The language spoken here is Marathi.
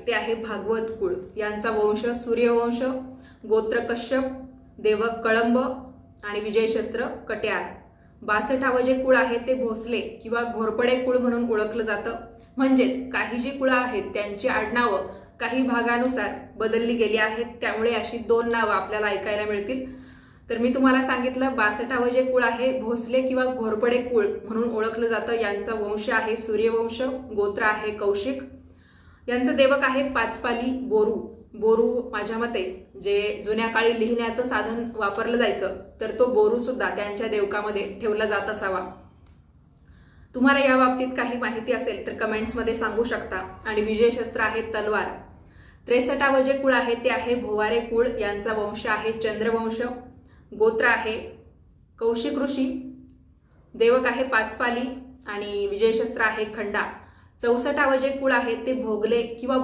ते आहे भागवत कुळ. यांचा वंश सूर्यवंश, गोत्र कश्यप, देवक कळंब आणि विजयशस्त्र कट्यार. 62 जे कुळ आहे ते भोसले किंवा घोरपडे कुळ म्हणून ओळखलं जातं. म्हणजेच काही जी कुळं आहेत त्यांची आडनावं काही भागानुसार बदलली गेली आहेत, त्यामुळे अशी 2 नावं आपल्याला ऐकायला मिळतील. तर मी तुम्हाला सांगितलं 62 जे कुळ आहे भोसले किंवा घोरपडे कुळ म्हणून ओळखलं जातं. यांचा वंश आहे सूर्यवंश, गोत्र आहे कौशिक. यांचं देवक आहे पाचपाली बोरू. बोरू माझ्या मते जे जुन्या काळी लिहिण्याचं साधन वापरलं जायचं तर तो बोरू सुद्धा त्यांच्या देवकामध्ये ठेवला जात असावा. तुम्हाला या बाबतीत काही माहिती असेल तर कमेंट्समध्ये सांगू शकता. आणि विजयशस्त्र आहे तलवार. 63 जे कुळ आहे ते आहे भोवारे कुळ. यांचा वंश आहे चंद्रवंश, गोत्र आहे कौशिक ऋषी, देवक आहे पाचपाली आणि विजयशस्त्र आहे खंडा. 64 जे कुळ आहे ते भोगले किंवा